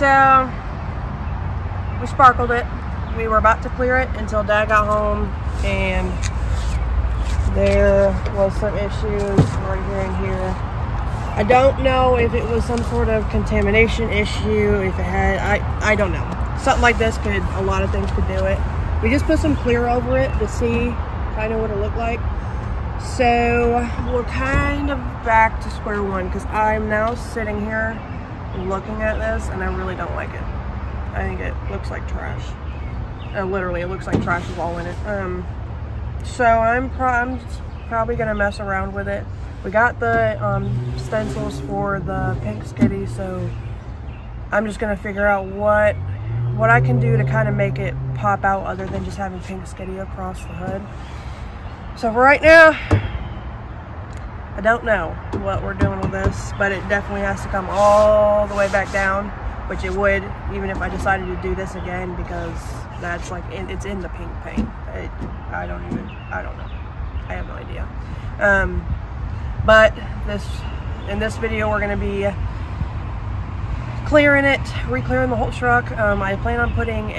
So we sparkled it. We were about to clear it until Dad got home, and there was some issues right here and here. I don't know if it was some sort of contamination issue, if it had, I don't know. Something like this could, a lot of things could do it. We just put some clear over it to see kind of what it looked like. So we're kind of back to square one, because I'm now sitting here looking at this and I really don't like it. I think it looks like trash. Literally, it looks like trash is all in it. So I'm probably gonna mess around with it. We got the stencils for the pink skitty, so I'm just gonna figure out what I can do to kind of make it pop out other than just having pink skitty across the hood. So for right now, I don't know what we're doing with this, but it definitely has to come all the way back down, which it would, even if I decided to do this again, because that's like, it's in the pink paint. I don't know. I have no idea. But in this video, we're going to be clearing it, re-clearing the whole truck. I plan on putting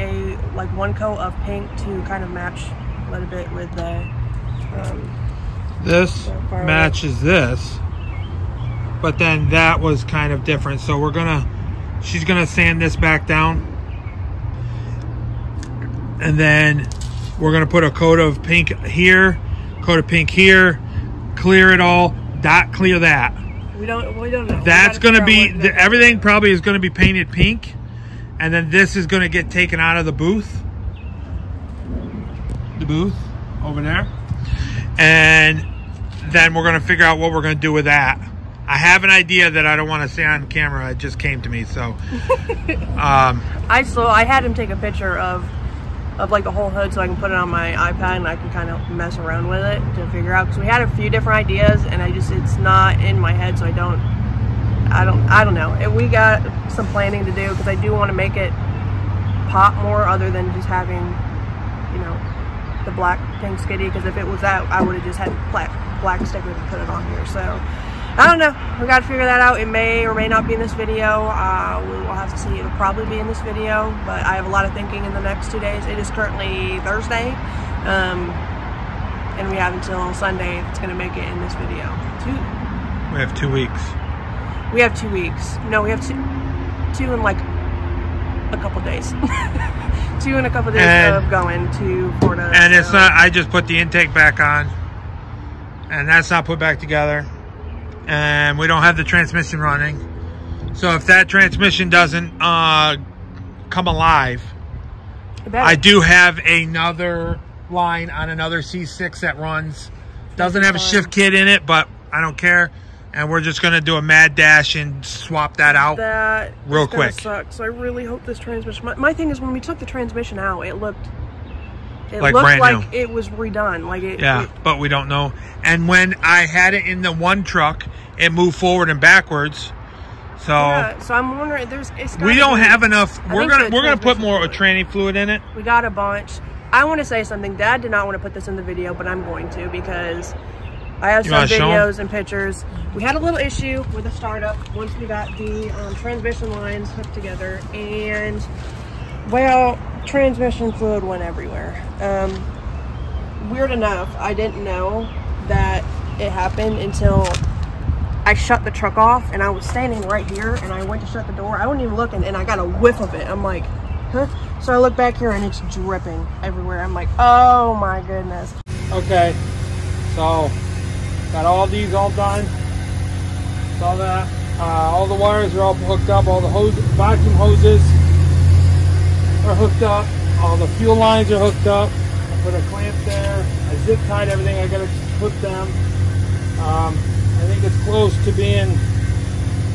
one coat of pink to kind of match a little bit with the this matches this, but then that was kind of different. So she's gonna sand this back down, and then we're gonna put a coat of pink here, coat of pink here, clear it all, dot clear that. We don't know. That's gonna be everything probably is gonna be painted pink, and then this is gonna get taken out of the booth over there, and then we're gonna figure out what we're gonna do with that. I have an idea that I don't want to say on camera. It just came to me, so I had him take a picture of like the whole hood so I can put it on my iPad and I can kind of mess around with it to figure out, because we had a few different ideas and it's not in my head, so I don't know. We got some planning to do, because I do want to make it pop more other than just having, you know, the black pink skitty, because if it was that, I would have just had black sticker to put it on here. So I don't know. We got to figure that out. It may or may not be in this video. We will have to see. It'll probably be in this video, but I have a lot of thinking in the next 2 days. It is currently Thursday, and we have until Sunday if it's going to make it in this video. We have 2 weeks. We have 2 weeks. No, we have two in like a couple days. 2 in a couple days of going to Florida. And it's not, I just put the intake back on, and that's not put back together. And we don't have the transmission running. So if that transmission doesn't come alive, I do have another line on another C6 that runs. Doesn't have a shift kit in it, but I don't care. And we're just going to do a mad dash and swap that out real quick. Sucks. I really hope this transmission... My thing is, when we took the transmission out, it looked like brand like new. It was redone. But we don't know. And when I had it in the one truck, it moved forward and backwards. So yeah, so I'm wondering, we don't have enough. We're gonna put more tranny fluid in it. We got a bunch. I want to say something. Dad did not want to put this in the video, but I'm going to, because I have some videos and pictures. We had a little issue with the startup once we got the transmission lines hooked together, and well, transmission fluid went everywhere. Weird enough, I didn't know that it happened until I shut the truck off, and I was standing right here, and I went to shut the door. I wasn't even looking, and I got a whiff of it. I'm like, huh? So I look back here, and it's dripping everywhere. I'm like, oh my goodness. Okay, so got all these all done. Saw that. All the wires are all hooked up. All the vacuum hoses are hooked up. All the fuel lines are hooked up. I put a clamp there. I zip tied everything. I gotta put them. I think it's close to being,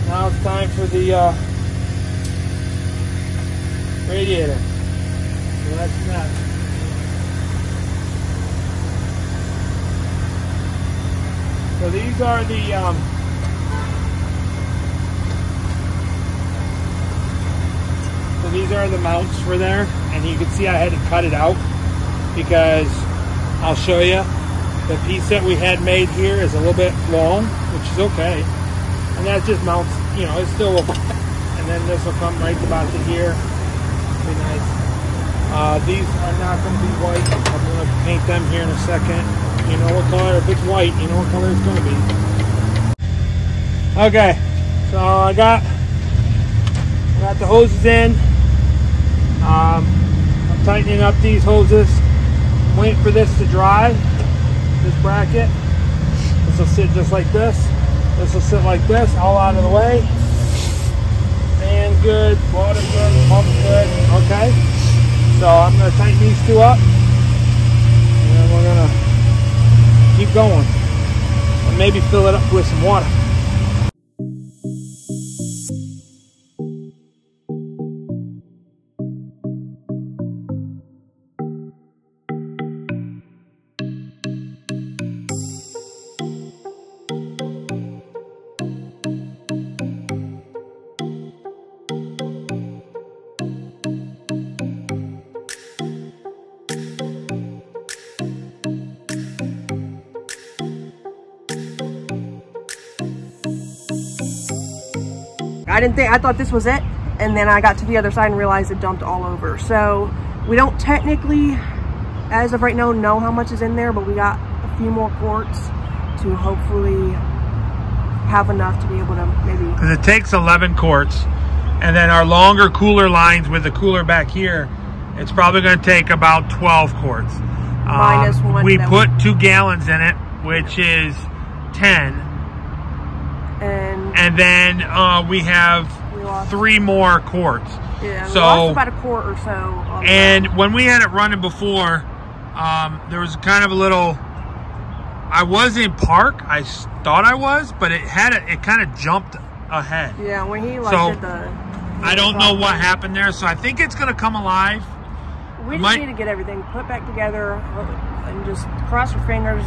now it's time for the radiator. So that's that. So these are the mounts for there, and you can see I had to cut it out because I'll show you. The piece that we had made here is a little bit long, which is okay. And that just mounts, you know, it's still, and then this will come right about to here. Be nice. These are not going to be white. I'm going to paint them here in a second. You know what color? If it's white, you know what color it's going to be. Okay, so I got the hoses in. I'm tightening up these hoses. Waiting for this to dry. This bracket. This will sit just like this. This will sit like this, all out of the way. Fan good, water good, pump good. Okay. So I'm going to tighten these two up. And then we're going to keep going. And maybe fill it up with some water. I thought this was it, and then I got to the other side and realized it dumped all over. So we don't technically, as of right now, know how much is in there, but we got a few more quarts to hopefully have enough to be able to maybe... Because it takes 11 quarts, and then our longer cooler lines with the cooler back here, it's probably going to take about 12 quarts. Minus one. We put 2 gallons in it, which is 10. And then we have 3 more quarts. Yeah, we so lost about a quart or so. And when we had it running before, there was kind of a little. I was in park. I thought I was, but it kind of jumped ahead. Yeah, when he did the. I don't know what happened there, so I think it's going to come alive. We just need to get everything put back together and just cross your fingers.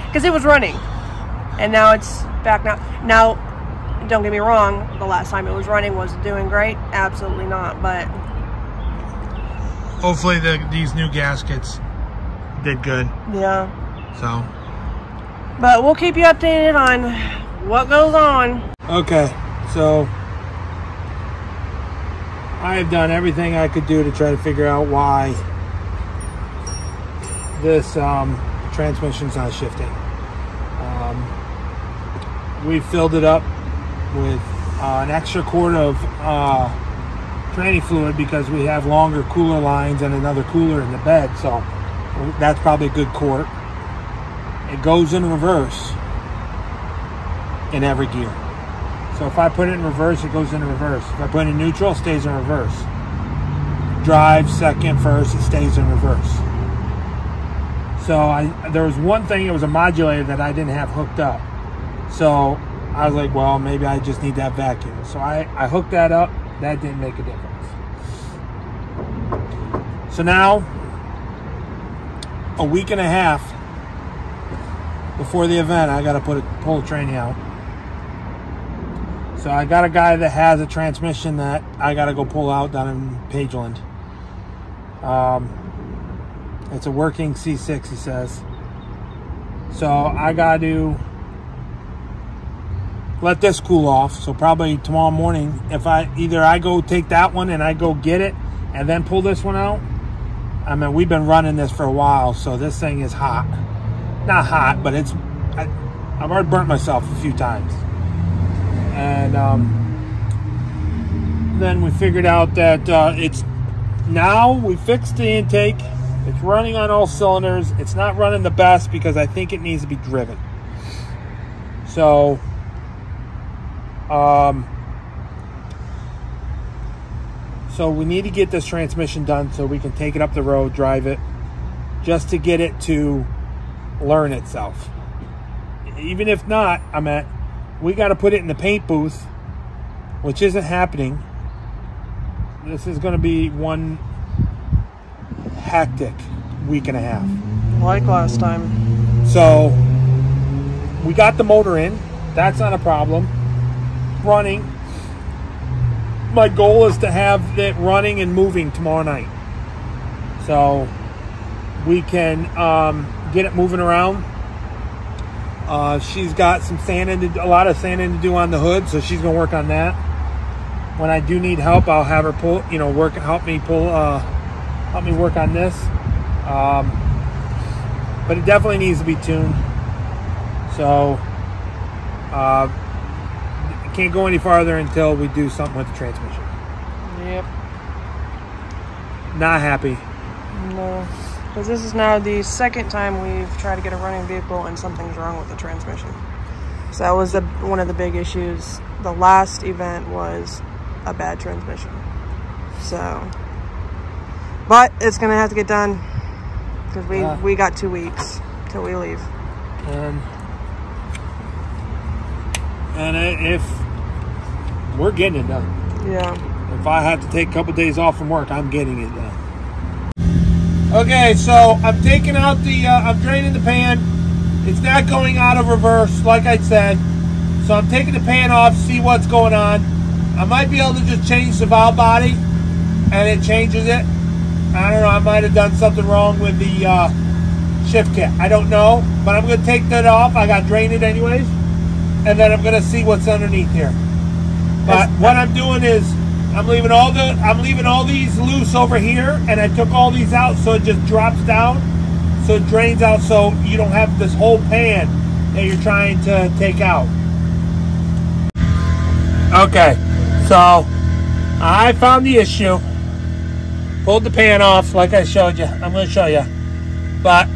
Because it was running. And now it's back now. Now, don't get me wrong, the last time it was running was it doing great? Absolutely not, but... Hopefully these new gaskets did good. Yeah. So. But we'll keep you updated on what goes on. Okay, so I have done everything I could do to try to figure out why this transmission's not shifting. We filled it up with an extra quart of tranny fluid because we have longer cooler lines and another cooler in the bed, so that's probably a good quart. It goes in reverse in every gear. So if I put it in reverse, it goes in reverse. If I put it in neutral, it stays in reverse. Drive, second, first, it stays in reverse. So there was one thing, it was a modulator that I didn't have hooked up. So I was like, well, maybe I just need that vacuum. So I hooked that up. That didn't make a difference. So now, a week and a half before the event, I got to pull a tranny out. So I got a guy that has a transmission that I got to go pull out down in Pageland. It's a working C6, he says. So I got to let this cool off. So probably tomorrow morning, if I go take that one and I go get it and then pull this one out. I mean, we've been running this for a while, so this thing is hot. Not hot, but I've already burnt myself a few times. And then we figured out that we fixed the intake. It's running on all cylinders. It's not running the best because I think it needs to be driven. So so we need to get this transmission done so we can take it up the road, drive it, just to get it to learn itself. Even if not, we got to put it in the paint booth, which isn't happening. This is going to be one hectic week and a half. Like last time. So we got the motor in. That's not a problem. Running. My goal is to have it running and moving tomorrow night. So we can get it moving around. She's got some sanding, a lot of sanding to do on the hood, so she's gonna work on that. When I do need help, I'll have her pull, help me work on this. But it definitely needs to be tuned. So can't go any farther until we do something with the transmission. Yep. Not happy. No, because this is now the second time we've tried to get a running vehicle and something's wrong with the transmission. So that was one of the big issues. The last event was a bad transmission. So, but it's gonna have to get done because we got 2 weeks till we leave. And if we're getting it done. Yeah. If I have to take a couple days off from work, I'm getting it done. Okay, so I'm taking out the, I'm draining the pan. It's not going out of reverse, like I said. So I'm taking the pan off, see what's going on. I might be able to just change the valve body, and it changes it. I don't know, I might have done something wrong with the shift kit. I don't know, but I'm going to take that off. I got to drain it anyways. And then I'm going to see what's underneath here. But what I'm doing is I'm leaving all these loose over here, and I took all these out so it just drops down, so it drains out, so you don't have this whole pan that you're trying to take out. Okay, so I found the issue. Pulled the pan off like I showed you. I'm going to show you. But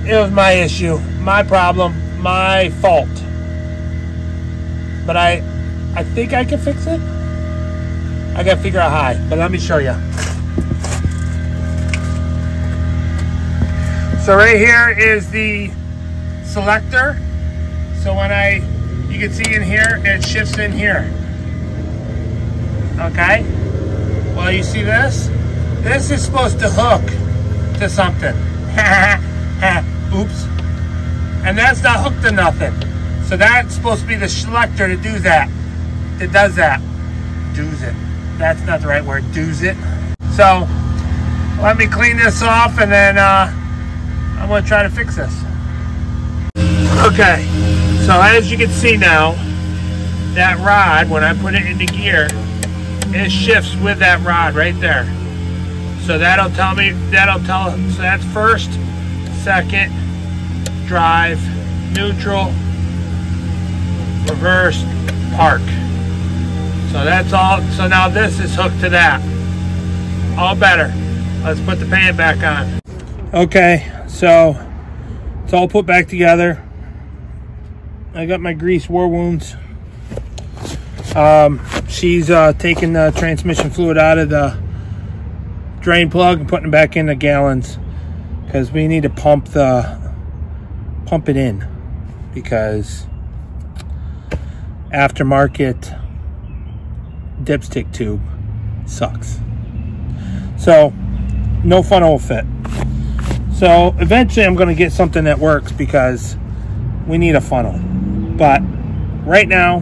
it was my issue, my problem, my fault. But I think I can fix it. I gotta figure out how, but let me show you. So right here is the selector. So when you can see in here, it shifts in here. Okay? Well, you see this? This is supposed to hook to something. Oops. And that's not hooked to nothing. So that's supposed to be the selector to do that. It does that. Does it. That's not the right word. Does it. So let me clean this off, and then I'm going to try to fix this. Okay. So as you can see now, that rod, when I put it into gear, it shifts with that rod right there. So that'll tell me, so that's first, second, drive, neutral, reverse, park. So that's all. So now this is hooked to that. All better. Let's put the pan back on. Okay, so it's all put back together. I got my grease war wounds. She's taking the transmission fluid out of the drain plug and putting it back in the gallons, because we need to pump it in, because aftermarket dipstick tube sucks. So no funnel will fit. So eventually I'm going to get something that works, because we need a funnel. But right now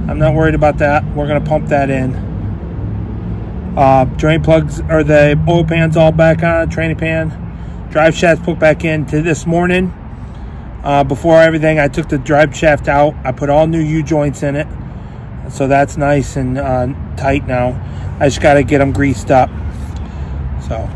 I'm not worried about that. We're going to pump that in. Drain plugs, or the oil pan's all back on, training pan. Drive shaft's put back in to this morning. Before everything, I took the drive shaft out. I put all new U-joints in it. So that's nice and tight now. I just got to get them greased up. So.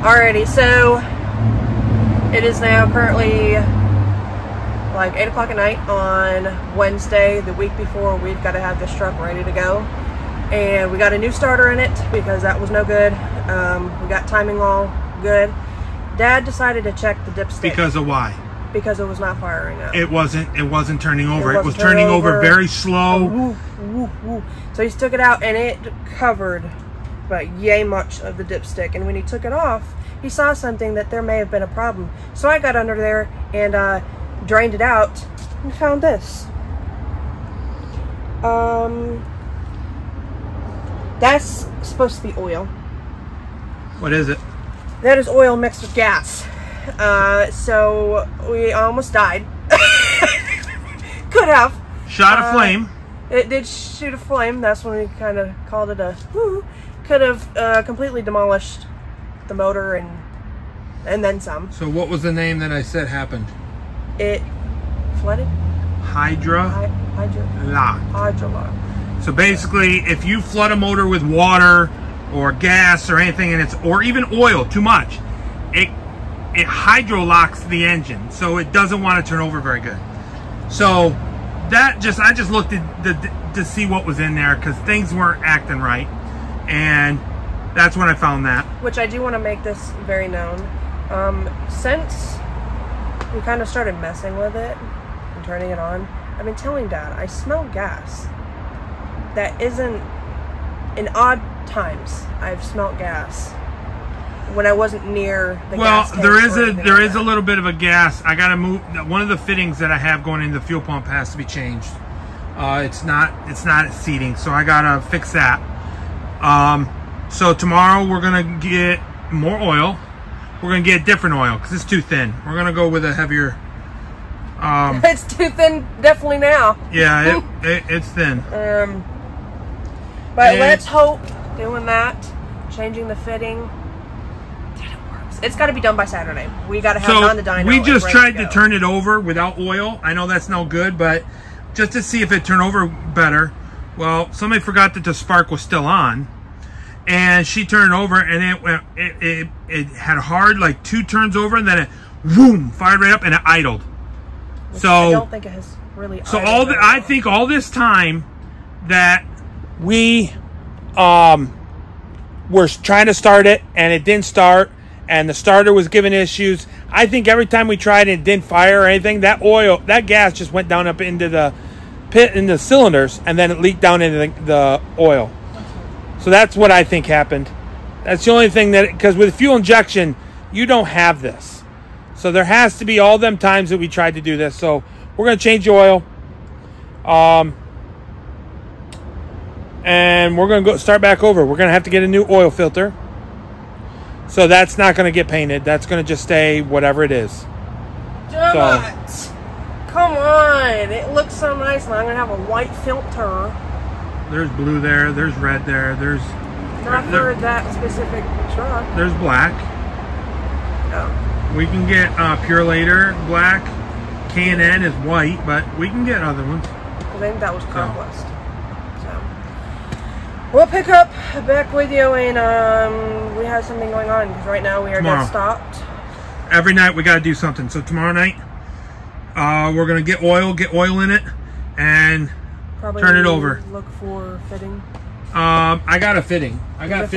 Alrighty, so it is now currently like 8 o'clock at night on Wednesday, the week before. We've got to have this truck ready to go. And we got a new starter in it because that was no good. We got timing all good. Dad decided to check the dipstick. Because of why? Because it was not firing up. It wasn't turning over. It was wasn't turning over very slow. Woo, woo, woo. So he took it out and it covered but yay much of the dipstick. And when he took it off, he saw something that there may have been a problem. So I got under there and drained it out and found this. That's supposed to be oil. What is it? That is oil mixed with gas. So we almost died. Could have. Shot a flame. It did shoot a flame. That's when we kind of called it a whoo. Could have completely demolished the motor and then some. So what was the name that I said happened? It flooded. Hydrolock. Hydrolock. So basically, if you flood a motor with water or gas or anything, and or even oil too much, it hydrolocks the engine, so it doesn't want to turn over very good. So I just looked at to see what was in there because things weren't acting right, and that's when I found that. Which I do want to make this very known. Since we kind of started messing with it and turning it on, I've been telling Dad I smell gas. That isn't, in odd times I've smelled gas when I wasn't near the gas tank. Well, there is a little bit of a gas. I gotta move one of the fittings that I have going into the fuel pump has to be changed. It's not seating, so I gotta fix that. So tomorrow we're gonna get more oil. We're gonna get different oil because it's too thin. We're gonna go with a heavier. It's too thin, definitely now. Yeah, it's thin. But let's hope doing that, changing the fitting, that it works. It's got to be done by Saturday. We got to have it on the dyno. We just tried to turn it over without oil. I know that's no good, but just to see if it turned over better. Well, somebody forgot that the spark was still on, and she turned it over, and it had hard like 2 turns over, and then it boom fired right up, and it idled. So I don't think it has really. So I think all this time that we were trying to start it and it didn't start and the starter was giving issues, I think every time we tried and it didn't fire or anything, that gas just went down up into the pit in the cylinders and then it leaked down into the oil. So that's what I think happened. That's the only thing that, because with fuel injection you don't have this, so there has to be all them times that we tried to do this. So we're going to change the oil. And we're going to go start back over. We're going to have to get a new oil filter. So that's not going to get painted. That's going to just stay whatever it is. Damn it. Come on. It looks so nice. And I'm going to have a white filter. There's blue there. There's red there. There's... Not for that specific truck. There's black. Oh. We can get Purelator black. K&N is white, but we can get other ones. I think that was Conquest. We'll pick up back with you and we have something going on because right now we are just stopped. Every night we got to do something. So tomorrow night we're going to get oil in it and probably turn it over. Look for fitting. I got a fitting. I got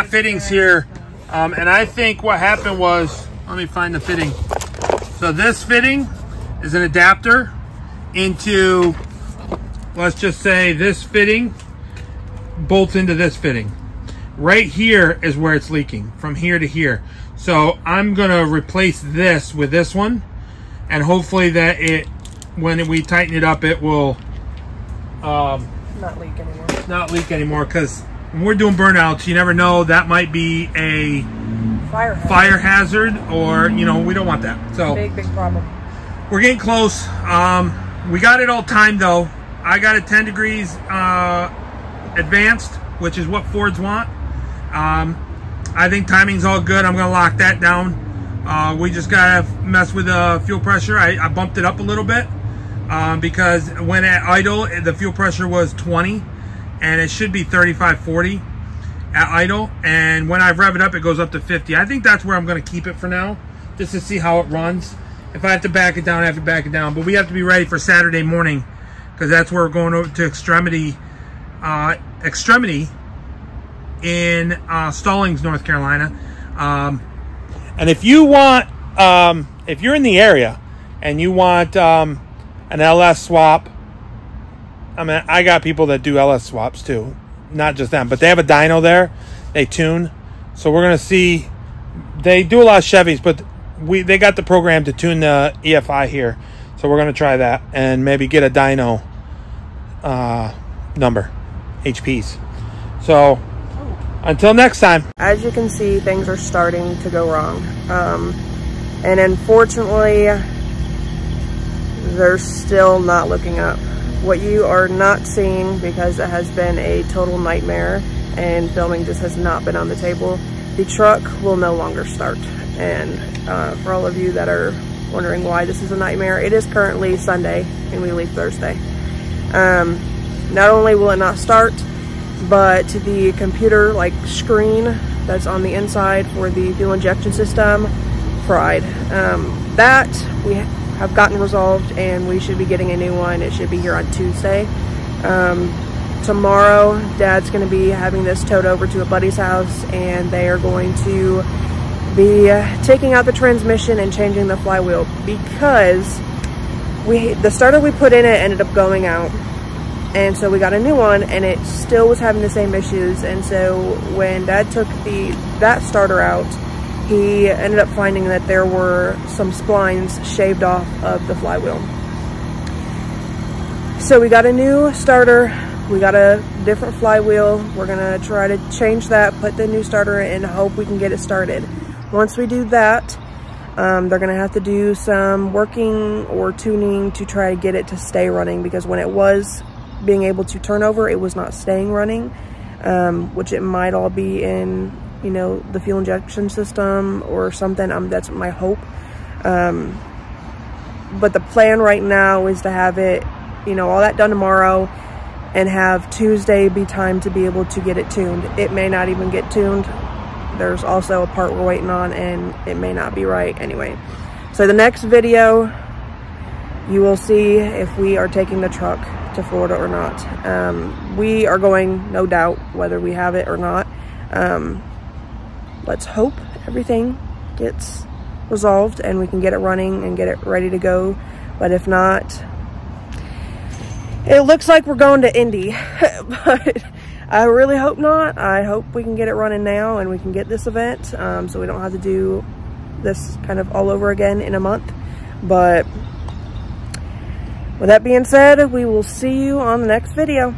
fittings here. And I think what happened was, let me find the fitting. So this fitting is an adapter into, let's just say this fitting bolts into this fitting. Right here is where it's leaking, from here to here. So I'm gonna replace this with this one, and hopefully that when we tighten it up, it will not leak anymore. Because when we're doing burnouts, you never know, that might be a fire hazard, or we don't want that. So big problem. We're getting close. We got it all timed though. I got it 10 degrees advanced, which is what Fords want. I think timing's all good. I'm gonna lock that down. We just gotta mess with the fuel pressure. I bumped it up a little bit because when at idle the fuel pressure was 20 and it should be 35-40, at idle, and when I rev it up, it goes up to 50. I think that's where I'm going to keep it for now, just to see how it runs. If I have to back it down, I have to back it down. But we have to be ready for Saturday morning, because that's where we're going over to Extremity in Stallings, North Carolina. And if you want, if you're in the area and you want an LS swap, I mean, I got people that do LS swaps too, not just them, but they have a dyno there. They tune, so we're gonna see. They do a lot of Chevys, but they got the program to tune the EFI here, so we're gonna try that and maybe get a dyno number, HPs. So until next time. As you can see, things are starting to go wrong, and unfortunately, they're still not looking up. What you are not seeing, because it has been a total nightmare and filming just has not been on the table, the truck will no longer start. And for all of you that are wondering why this is a nightmare, it is currently Sunday and we leave Thursday. Not only will it not start, but the computer screen that's on the inside for the fuel injection system fried. That we have gotten resolved, and we should be getting a new one. It should be here on Tuesday. Tomorrow, Dad's going to be having this towed over to a buddy's house, and they are going to be taking out the transmission and changing the flywheel, because the starter we put in it ended up going out, and so we got a new one, and it still was having the same issues. And so when Dad took that starter out, he ended up finding that there were some splines shaved off of the flywheel. So we got a new starter, we got a different flywheel. We're gonna try to change that, put the new starter in, and hope we can get it started. Once we do that, they're gonna have to do some working or tuning to try to get it to stay running, because when it was being able to turn over, it was not staying running, which it might all be in, you know, the fuel injection system or something. That's my hope. But the plan right now is to have it, you know, all that done tomorrow, and have Tuesday be time to be able to get it tuned. It may not even get tuned. There's also a part we're waiting on, and it may not be right anyway. So the next video, you will see if we are taking the truck to Florida or not. We are going, no doubt, whether we have it or not. Let's hope everything gets resolved and we can get it running and get it ready to go. But if not, it looks like we're going to Indy. But I really hope not. I hope we can get it running now and we can get this event, so we don't have to do this kind of all over again in a month. But with that being said, we will see you on the next video.